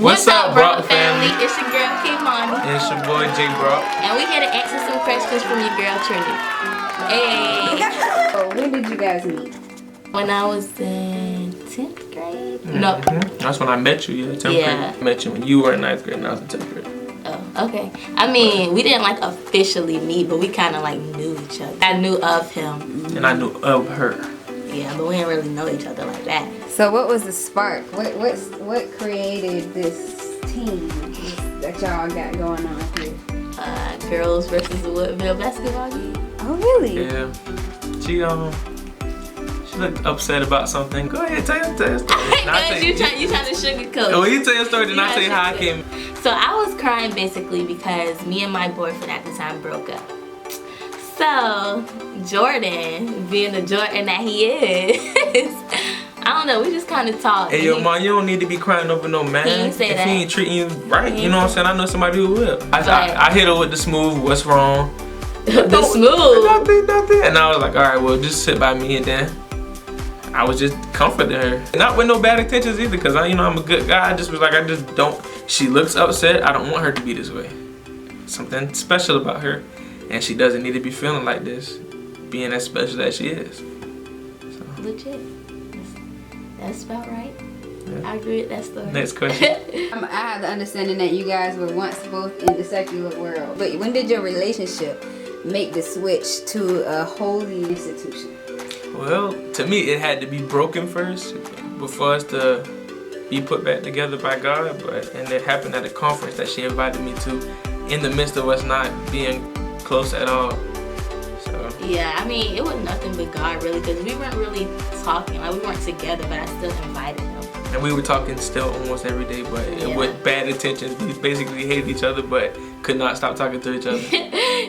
What's up, Brock family? It's your girl, Kaila. And it's your boy, J. Brock. And we here to answer some questions from your girl, Trinity. Hey. Oh, when did you guys meet? When I was in 10th grade? No. That's when I met you, 10th grade. I met you when you were in 9th grade and I was in 10th grade. Oh, okay. I mean, we didn't like officially meet, but we kind of like knew each other. I knew of him. And I knew of her. Yeah, but we didn't really know each other like that. So what was the spark? What created this team that y'all got going on here? Girls versus the Woodville basketball game. Oh, really? Yeah. She looked upset about something. Go ahead, tell your story. You trying to sugarcoat. Oh, you tell your story, then I tell you how I came. So I was crying basically because me and my boyfriend at the time broke up. So Jordan, being the Jordan that he is, I don't know, we just kind of talked. Hey, yo, man, you don't need to be crying over no man. He ain't say if that. he ain't treating you right, you know what I'm saying? I know somebody who will. I hit her with the smooth, what's wrong? The smooth. Nothing. And I was like, all right, well, just sit by me, and then I was just comforting her. Not with no bad intentions either, because I'm a good guy. I just was like, I just don't. She looks upset. I don't want her to be this way. Something special about her, and she doesn't need to be feeling like this, being as special as she is. So. Legit. That's about right. Yeah. I agree with that story. Next question. I have the understanding that you guys were once both in the secular world. But when did your relationship make the switch to a holy institution? Well, to me, it had to be broken first before us to be put back together by God. And it happened at a conference that she invited me to, in the midst of us not being close at all. So. Yeah, I mean, it was nothing but God, really, because we weren't really talking. Like, we weren't together, but I still invited him. And we were talking still almost every day, but with bad intentions. We basically hated each other, but could not stop talking to each other.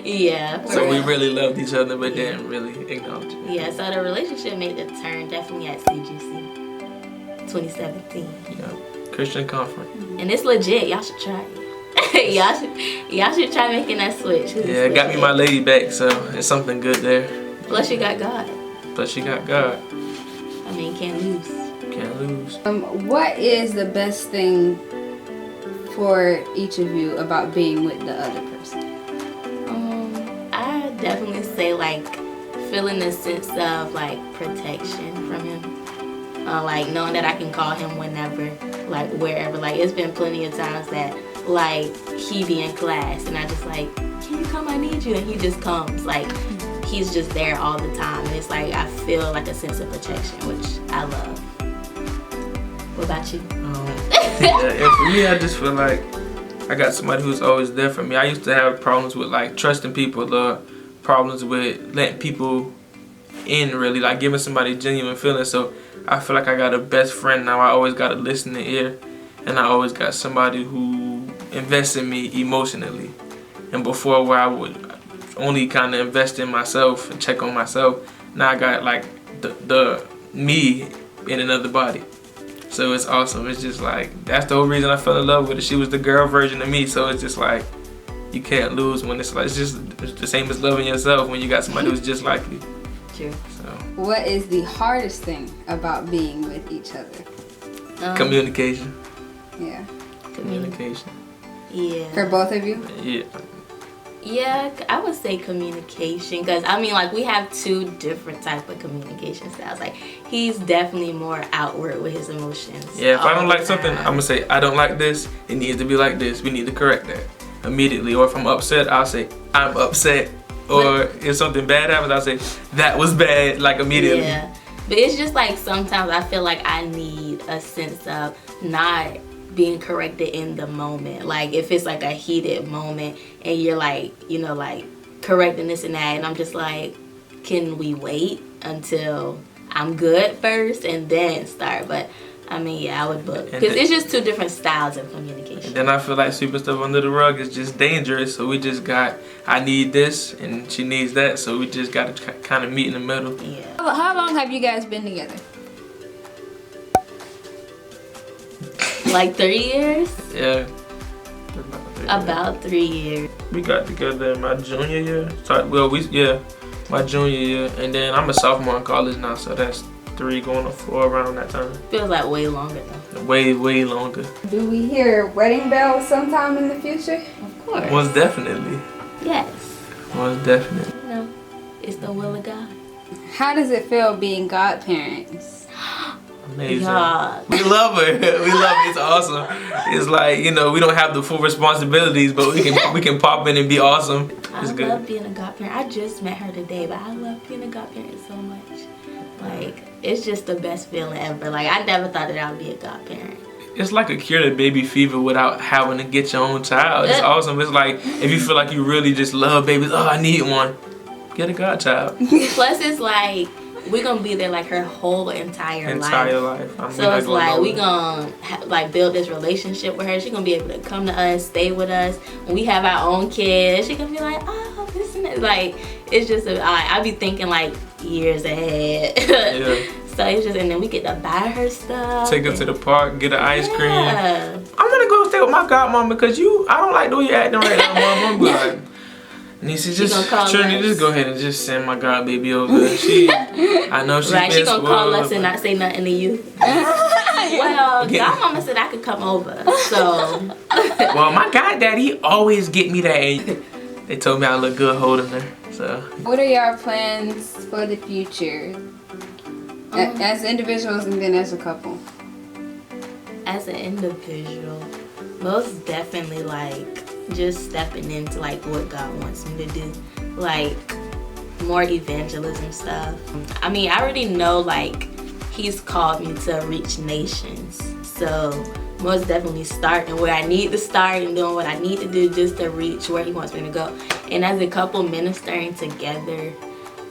Yeah. So we really loved each other, but didn't really acknowledge it. Yeah, so the relationship made the turn definitely at CGC 2017. Yeah, Christian conference. And it's legit. Y'all should try it. y'all should try making that switch. Yeah, it got me my lady back, so it's something good there. Plus you got God. Plus you got God. I mean, can't lose. Can't lose. What is the best thing for each of you about being with the other person? I definitely say like feeling a sense of like protection from him. Like knowing that I can call him whenever, like wherever. Like it's been plenty of times that like he be in class and I just like, can you come? I need you, and he just comes. Like he's just there all the time. And it's like I feel like a sense of protection, which I love. What about you? And for me, I just feel like I got somebody who's always there for me. I used to have problems with like trusting people, or problems with letting people in, really, like giving somebody genuine feelings. So I feel like I got a best friend now. I always got a listening ear, and I always got somebody who invests in me emotionally. And before, where I would only kind of invest in myself and check on myself, now I got like the me in another body. So it's awesome. It's just like, that's the whole reason I fell in love with her. She was the girl version of me. So it's just like, you can't lose when it's like, it's the same as loving yourself when you got somebody who's just like you. True. So. What is the hardest thing about being with each other? Communication. Yeah. Communication. Yeah. For both of you? Yeah. Yeah, I would say communication, because I mean, like, we have two different type of communication styles. Like, he's definitely more outward with his emotions. Yeah, if I don't like something, I'm gonna say, I don't like this, it needs to be like this, we need to correct that immediately. Or if I'm upset, I'll say, I'm upset. Or if something bad happens, I'll say, that was bad, like immediately. Yeah, but it's just like sometimes I feel like I need a sense of not being corrected in the moment. Like if it's like a heated moment and you're like, like correcting this and that, and I'm just like, can we wait until I'm good first and then start? But I mean, yeah, I would book, because it's just two different styles of communication. And then I feel like sweeping stuff under the rug is just dangerous. So we just got, I need this and she needs that. So we just got to kind of meet in the middle. Yeah. How long have you guys been together? Like 3 years? Yeah. About 3 years. We got together in my junior year. My junior year. And then I'm a sophomore in college now, so that's 3 going on 4 around that time. Feels like way longer though. Way longer. Do we hear wedding bells sometime in the future? Of course. Most definitely. Yes. Most definitely. You know, it's the will of God. How does it feel being godparents? Amazing. God. We love her. We love it. It's awesome. It's like, you know, we don't have the full responsibilities, but we can pop in and be awesome. It's I good. love being a godparent. I just met her today, but I love being a godparent so much. Like, it's just the best feeling ever. Like, I never thought that I'd be a godparent. It's like a cure to baby fever without having to get your own child. It's awesome. It's like if you feel like you really just love babies, oh, I need one, get a godchild. Plus, it's like we're gonna be there like her whole entire life. So it's like we gonna like build this relationship with her. She's gonna be able to come to us, stay with us. When we have our own kids, she gonna be like, oh, this and that. Like, it's just I be thinking like years ahead. Yeah. So it's just, and then we get to buy her stuff. Take her to the park, get her ice cream. Yeah. I'm gonna go stay with my godmom because I don't like the way you acting right now, mom. I'm like, Nisa, just Trinity, just go ahead and just send my god baby over. I know she's right. She gonna spoiled, call us and not say nothing to you. Well, godmama said I could come over, so. Well, my goddaddy always get me that. And they told me I look good holding her. So. What are your plans for the future? As individuals and then as a couple? As an individual, most definitely like just stepping into like what God wants me to do, like more evangelism stuff. I mean, I already know like He's called me to reach nations, so most definitely starting where I need to start and doing what I need to do just to reach where He wants me to go. And as a couple, ministering together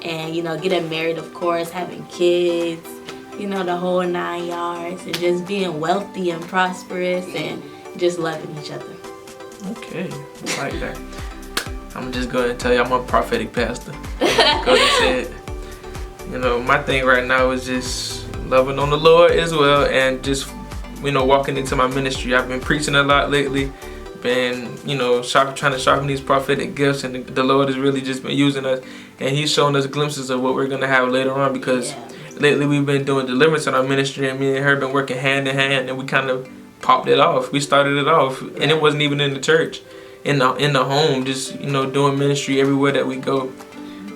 and, you know, getting married, of course, having kids, you know, the whole 9 yards, and just being wealthy and prosperous and just loving each other. Okay, I like that. I'm just going to tell you I'm a prophetic pastor. Because he said, you know, my thing right now is just loving on the Lord as well and just, you know, walking into my ministry. I've been preaching a lot lately. Been, you know, trying to sharpen these prophetic gifts, and the Lord has really just been using us, and He's showing us glimpses of what we're gonna have later on, because lately we've been doing deliverance in our ministry, and me and her been working hand in hand, and we kind of popped it off. We started it off, and it wasn't even in the church, in the home, just, you know, doing ministry everywhere that we go.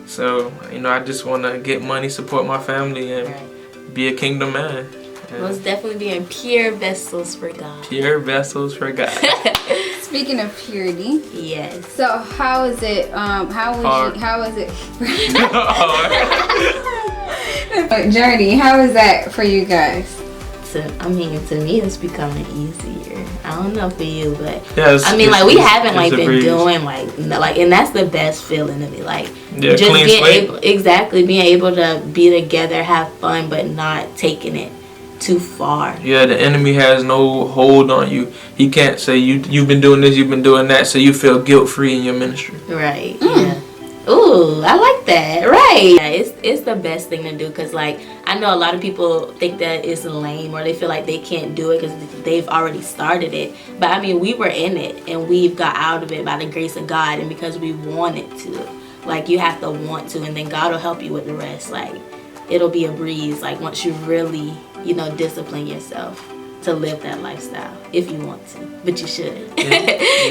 So, you know, I just want to get money, support my family, and be a kingdom man. Most definitely being pure vessels for God. Pure vessels for God. Speaking of purity, yes. So how is it? How is it? Journey. How is that for you guys? I mean, to me, it's becoming easier. I don't know for you, but yeah, I mean, like we haven't like been doing like, and that's the best feeling to me. Like just being able to be together, have fun, but not taking it too far. Yeah, the enemy has no hold on you. He can't say you've been doing this, you've been doing that, so you feel guilt free in your ministry. Right. Yeah. Ooh, I like that. Right. Yeah, it's the best thing to do, because like I know a lot of people think that it's lame or they feel like they can't do it because they've already started it. But I mean, we were in it and we've got out of it by the grace of God, and because we wanted to. Like, you have to want to, and then God will help you with the rest. Like, it'll be a breeze. Like, once you really, you know, discipline yourself to live that lifestyle, if you want to, but you should.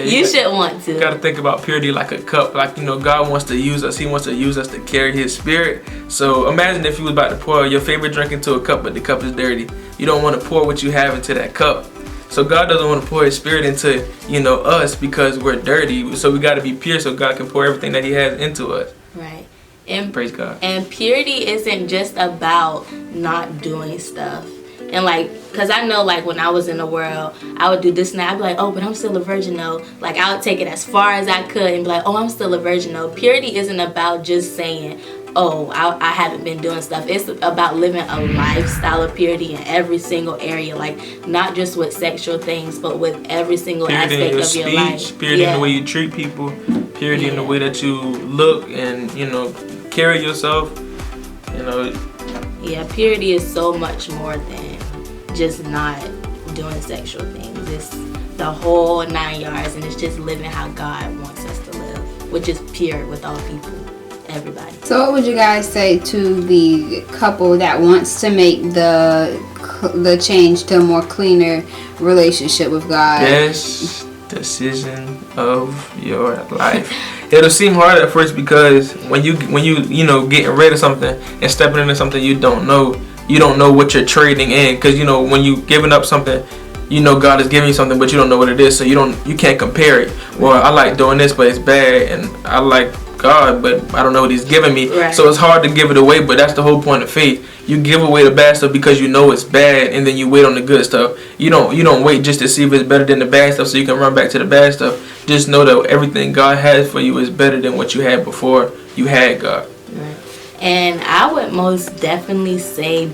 You should want to. You gotta think about purity like a cup. Like, you know, God wants to use us. He wants to use us to carry His Spirit. So imagine if you was about to pour your favorite drink into a cup, but the cup is dirty. You don't want to pour what you have into that cup. So God doesn't want to pour His Spirit into, you know, us because we're dirty. So we got to be pure so God can pour everything that He has into us. Right. And praise God. And purity isn't just about not doing stuff. And like, because I know, like, when I was in the world, I would do this and that. I'd be like, oh, but I'm still a virgin, though. Like, I would take it as far as I could and be like, oh, I'm still a virgin, though. Purity isn't about just saying, oh, I haven't been doing stuff. It's about living a lifestyle of purity in every single area. Like, not just with sexual things, but with every single aspect of your life. Purity in the way you treat people. Purity in the way that you look and, you know, carry yourself. You know. Yeah, purity is so much more than just not doing sexual things. It's the whole 9 yards, and it's just living how God wants us to live, which is pure with all people everybody. So what would you guys say to the couple that wants to make the change to a more cleaner relationship with God? Best decision of your life. It'll seem hard at first because when you getting rid of something and stepping into something you don't know what you're trading in, because when you giving up something, God is giving you something, but you don't know what it is, so you can't compare it. Well, I like doing this, but it's bad, and I like God, but I don't know what He's giving me. Right. So it's hard to give it away, but that's the whole point of faith. You give away the bad stuff because you know it's bad, and then you wait on the good stuff. You don't wait just to see if it's better than the bad stuff so you can run back to the bad stuff. Just know that everything God has for you is better than what you had before you had God. Right. And I would most definitely say,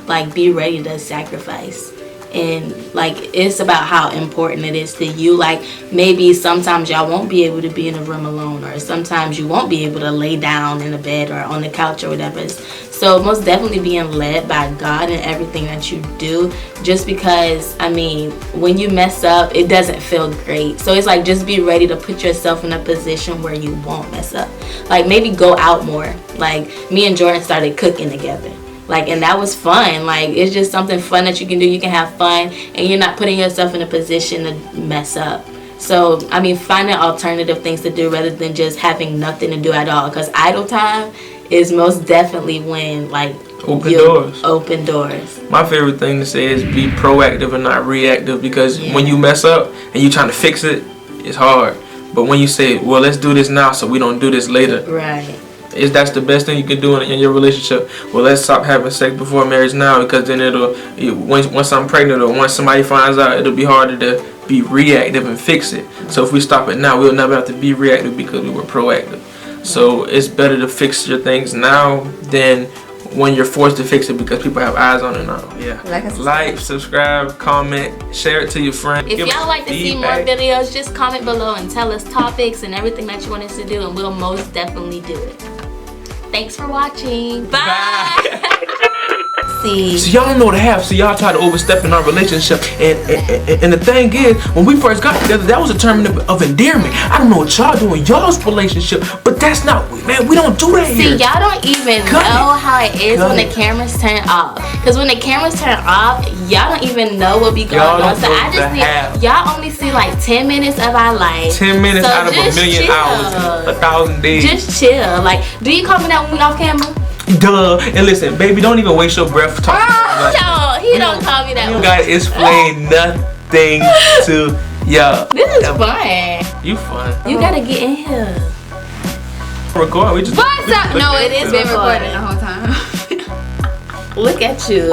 like, be ready to sacrifice. And like, it's about how important it is to you. Like, maybe sometimes y'all won't be able to be in a room alone, or sometimes you won't be able to lay down in a bed or on the couch or whatever. So most definitely being led by God in everything that you do, just because, I mean, when you mess up, it doesn't feel great. So it's like, just be ready to put yourself in a position where you won't mess up. Like, maybe go out more. Like, me and Jordan started cooking together. Like, and that was fun. Like, it's just something fun that you can do. You can have fun, and you're not putting yourself in a position to mess up. So, I mean, finding alternative things to do rather than just having nothing to do at all. Because idle time is most definitely when, like, open doors. My favorite thing to say is be proactive and not reactive, because when you mess up and you're trying to fix it, it's hard. But when you say, well, let's do this now so we don't do this later. Right. That's the best thing you can do in your relationship. Well, let's stop having sex before marriage now, because then once I'm pregnant or once somebody finds out, it'll be harder to be reactive and fix it. So if we stop it now, we'll never have to be reactive because we were proactive. So it's better to fix your things now than when you're forced to fix it because people have eyes on it now. Yeah. Like, subscribe, comment, share it to your friends. If y'all like to see more videos, just comment below and tell us topics and everything that you want us to do, and we'll most definitely do it. Thanks for watching. Bye. See. So y'all don't know what to have, so y'all try to overstep in our relationship. And the thing is, when we first got together, that was a term of endearment. I don't know what y'all do in y'all's relationship, but that's not, man, we don't do that here. See, y'all don't even know how it is when the cameras turn off. Because when the cameras turn off, y'all don't even know what be going on. So I just need, y'all only see like 10 minutes of our life. 10 minutes out of a million hours, 1,000 days. Just chill. Like, do you call me that when we off camera? Duh. And listen, baby, don't even waste your breath talking. He don't call me that. You gotta explain nothing to y'all. This is fun. You fun. You gotta get in here. Record. What's up? No, it is been recording the whole time. Look at you.